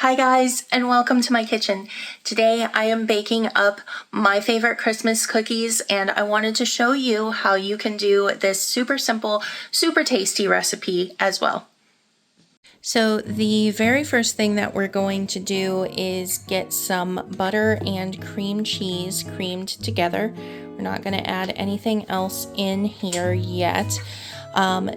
Hi guys, and welcome to my kitchen. Today I am baking up my favorite Christmas cookies, and I wanted to show you how you can do this super simple, super tasty recipe as well. So the very first thing that we're going to do is get some butter and cream cheese creamed together. We're not going to add anything else in here yet.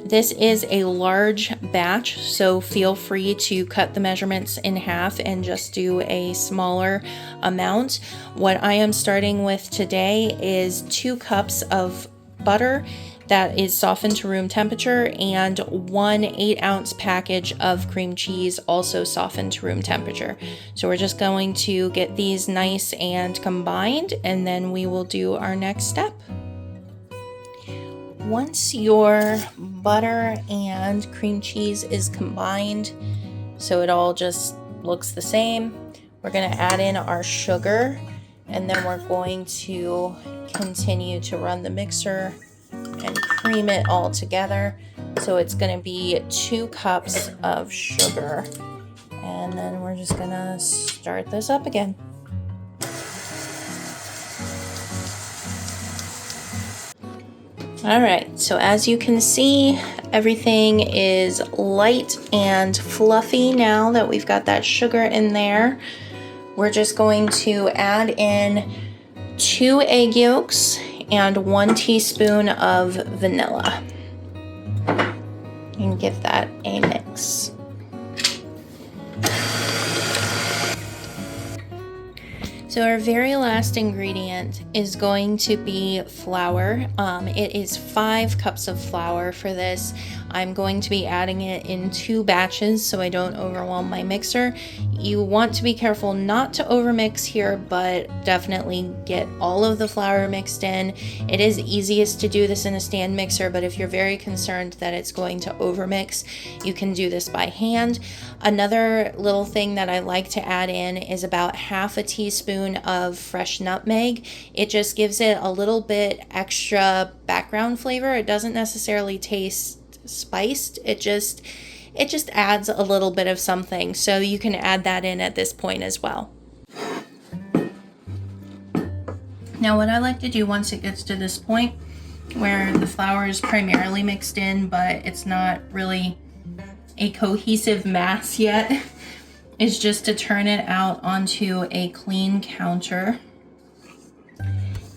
This is a large batch, so feel free to cut the measurements in half and just do a smaller amount. What I am starting with today is 2 cups of butter that is softened to room temperature and 1 8-ounce package of cream cheese, also softened to room temperature. So we're just going to get these nice and combined, and then we will do our next step. Once your butter and cream cheese is combined, so it all just looks the same, we're going to add in our sugar, and then we're going to continue to run the mixer and cream it all together. So it's going to be 2 cups of sugar, and then we're just going to start this up again. Alright, so as you can see, everything is light and fluffy now that we've got that sugar in there. We're just going to add in 2 egg yolks and 1 teaspoon of vanilla and give that a mix. So our very last ingredient is going to be flour. It is 5 cups of flour for this. I'm going to be adding it in 2 batches so I don't overwhelm my mixer. You want to be careful not to overmix here, but definitely get all of the flour mixed in. It is easiest to do this in a stand mixer, but if you're very concerned that it's going to overmix, you can do this by hand. Another little thing that I like to add in is about half a teaspoon of fresh nutmeg. It just gives it a little bit extra background flavor. It doesn't necessarily taste spiced. It just adds a little bit of something, so you can add that in at this point as well. Now what I like to do once it gets to this point where the flour is primarily mixed in but it's not really a cohesive mass yet is just to turn it out onto a clean counter,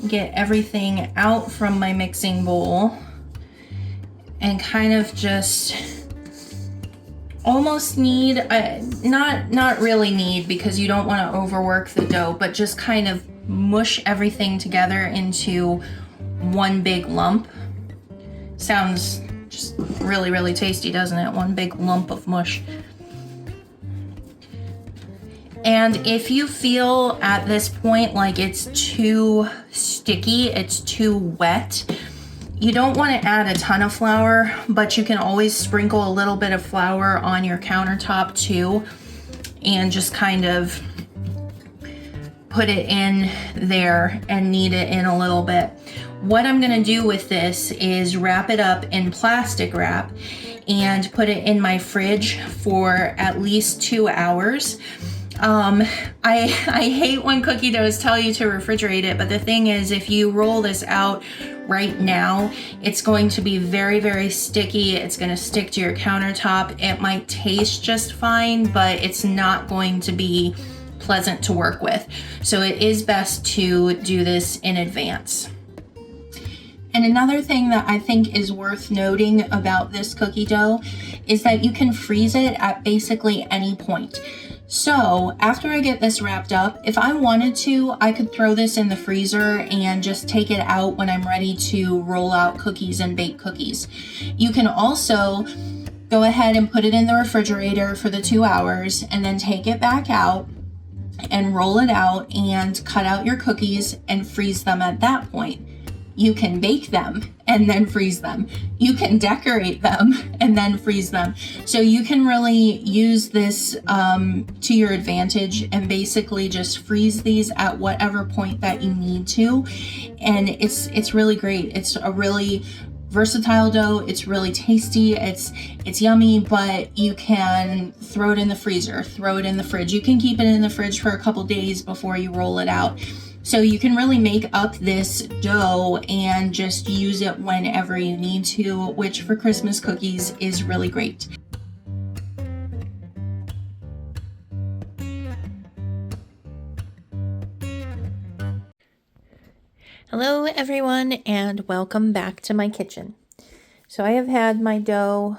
get everything out from my mixing bowl, and kind of just almost knead, not really knead because you don't want to overwork the dough, but just kind of mush everything together into one big lump. Sounds just really, really tasty, doesn't it? One big lump of mush. And if you feel at this point like it's too sticky, it's too wet, you don't want to add a ton of flour, but you can always sprinkle a little bit of flour on your countertop too, and just kind of put it in there and knead it in a little bit. What I'm going to do with this is wrap it up in plastic wrap and put it in my fridge for at least 2 hours. I hate when cookie doughs tell you to refrigerate it, but the thing is, if you roll this out right now, it's going to be very, very sticky. It's going to stick to your countertop. It might taste just fine, but it's not going to be pleasant to work with. So it is best to do this in advance. And another thing that I think is worth noting about this cookie dough is that you can freeze it at basically any point. So after I get this wrapped up, if I wanted to, I could throw this in the freezer and just take it out when I'm ready to roll out cookies and bake cookies. You can also go ahead and put it in the refrigerator for the 2 hours and then take it back out and roll it out and cut out your cookies and freeze them at that point. You can bake them and then freeze them. You can decorate them and then freeze them. So you can really use this to your advantage and basically just freeze these at whatever point that you need to. And it's really great. It's a really versatile dough. It's really tasty. It's yummy, but you can throw it in the freezer, throw it in the fridge. You can keep it in the fridge for a couple days before you roll it out. So you can really make up this dough and just use it whenever you need to, which for Christmas cookies is really great. Hello everyone, and welcome back to my kitchen. So I have had my dough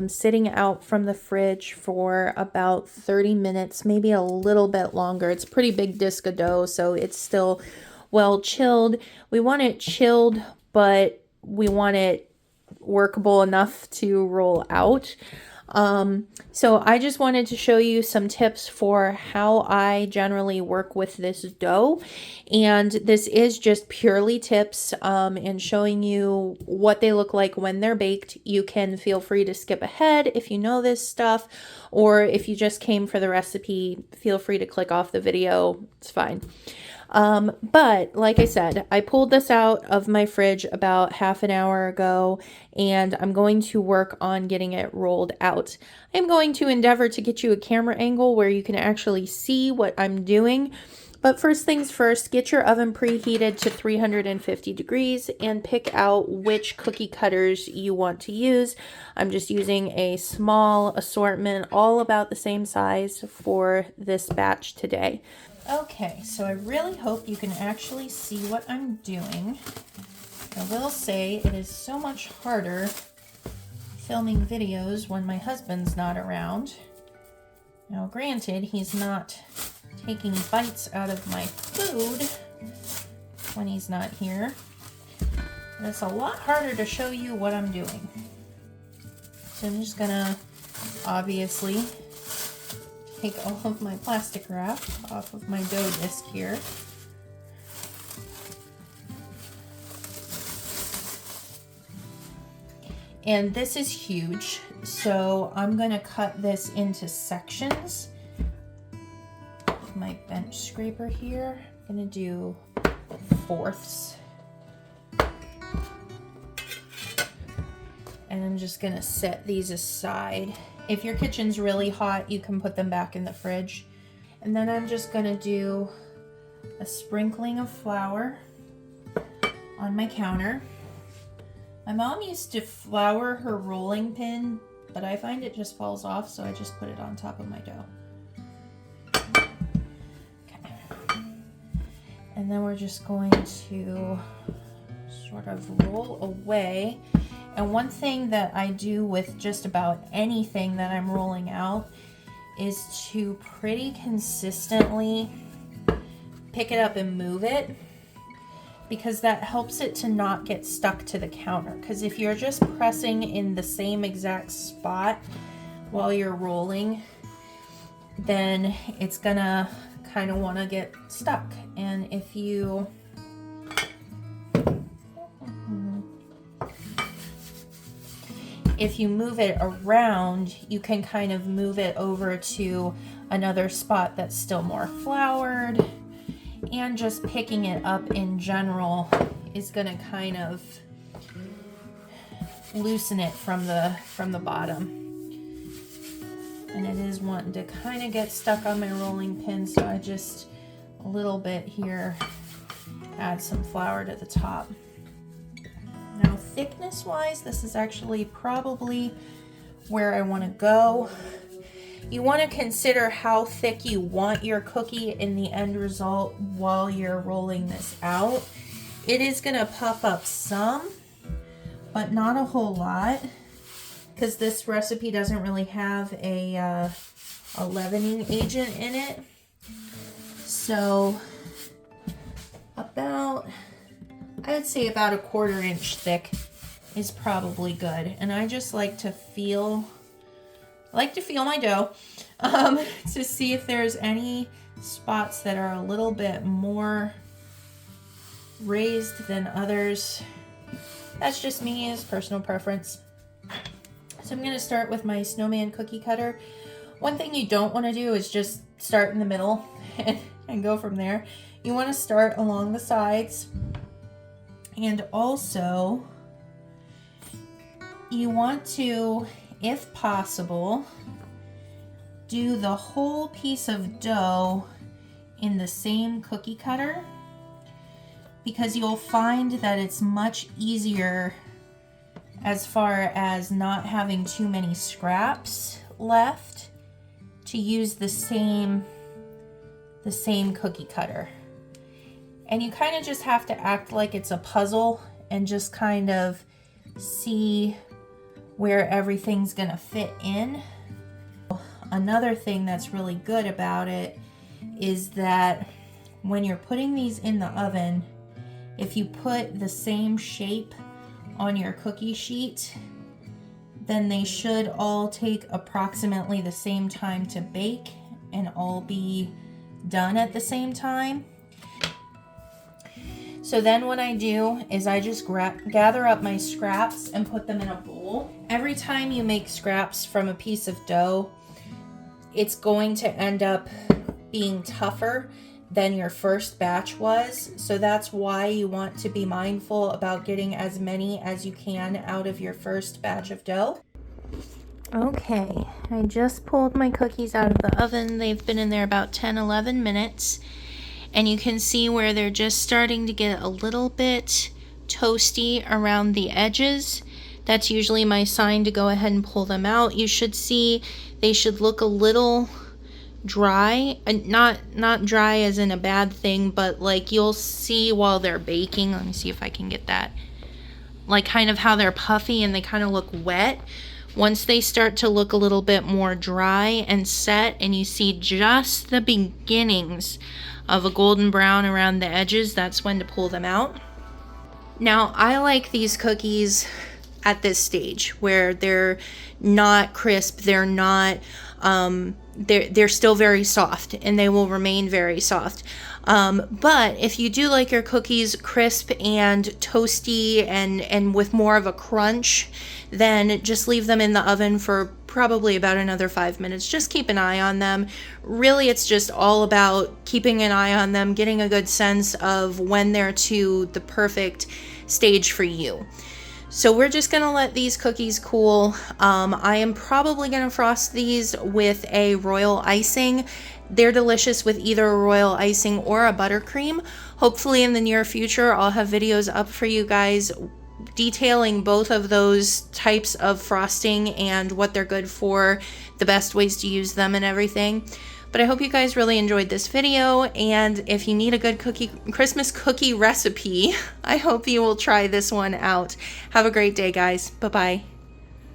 sitting out from the fridge for about 30 minutes, maybe a little bit longer. It's a pretty big disc of dough, so it's still well chilled. We want it chilled, but we want it workable enough to roll out. So I just wanted to show you some tips for how I generally work with this dough. And this is just purely tips and showing you what they look like when they're baked. You can feel free to skip ahead if you know this stuff, or if you just came for the recipe, feel free to click off the video. It's fine. But like I said, I pulled this out of my fridge about half an hour ago, and I'm going to work on getting it rolled out. I'm going to endeavor to get you a camera angle where you can actually see what I'm doing. But first things first, get your oven preheated to 350 degrees and pick out which cookie cutters you want to use. I'm just using a small assortment, all about the same size for this batch today. Okay, so I really hope you can actually see what I'm doing. I will say it is so much harder filming videos when my husband's not around. Now granted, he's not taking bites out of my food when he's not here, but it's a lot harder to show you what I'm doing. So I'm just gonna obviously take all of my plastic wrap off of my dough disc here. And this is huge, so I'm going to cut this into sections. With my bench scraper here, I'm going to do fourths. And I'm just going to set these aside. If your kitchen's really hot, you can put them back in the fridge. And then I'm just gonna do a sprinkling of flour on my counter. My mom used to flour her rolling pin, but I find it just falls off, so I just put it on top of my dough. Okay. And then we're just going to sort of roll away. And one thing that I do with just about anything that I'm rolling out is to pretty consistently pick it up and move it, because that helps it to not get stuck to the counter. Because if you're just pressing in the same exact spot while you're rolling, then it's gonna kind of want to get stuck. And if you move it around, you can kind of move it over to another spot that's still more floured, and just picking it up in general is going to kind of loosen it from the bottom. And it is wanting to kind of get stuck on my rolling pin, so I just a little bit here add some flour to the top. Now, thickness wise, this is actually probably where I want to go. You want to consider how thick you want your cookie in the end result while you're rolling this out. It is going to puff up some, but not a whole lot, because this recipe doesn't really have a leavening agent in it. So I would say about a 1/4 inch thick is probably good. And I just like to feel my dough to see if there's any spots that are a little bit more raised than others. That's just me, as personal preference. So I'm going to start with my snowman cookie cutter. One thing you don't want to do is just start in the middle and go from there. You want to start along the sides, and also you want to, if possible, do the whole piece of dough in the same cookie cutter, because you'll find that it's much easier as far as not having too many scraps left to use the same cookie cutter. And you kind of just have to act like it's a puzzle and just kind of see where everything's gonna fit in. Another thing that's really good about it is that when you're putting these in the oven, if you put the same shape on your cookie sheet, then they should all take approximately the same time to bake and all be done at the same time. So then what I do is I just gather up my scraps and put them in a bowl. Every time you make scraps from a piece of dough, it's going to end up being tougher than your first batch was. So that's why you want to be mindful about getting as many as you can out of your first batch of dough. Okay, I just pulled my cookies out of the oven. They've been in there about 10-11 minutes. And you can see where they're just starting to get a little bit toasty around the edges. That's usually my sign to go ahead and pull them out. You should see they should look a little dry, not dry as in a bad thing, but like you'll see while they're baking. Let me see if I can get that. Like kind of how they're puffy and they kind of look wet. Once they start to look a little bit more dry and set, and you see just the beginnings of a golden brown around the edges, that's when to pull them out. Now, I like these cookies at this stage where they're not crisp, they're not, they're still very soft, and they will remain very soft. But if you do like your cookies crisp and toasty and with more of a crunch, then just leave them in the oven for probably about another 5 minutes. Just keep an eye on them. Really, it's just all about keeping an eye on them, getting a good sense of when they're to the perfect stage for you. So we're just gonna let these cookies cool. I am probably gonna frost these with a royal icing. They're delicious with either a royal icing or a buttercream. Hopefully in the near future, I'll have videos up for you guys detailing both of those types of frosting and what they're good for, the best ways to use them and everything. But I hope you guys really enjoyed this video, and if you need a good Christmas cookie recipe, I hope you will try this one out. Have a great day, guys. Bye-bye.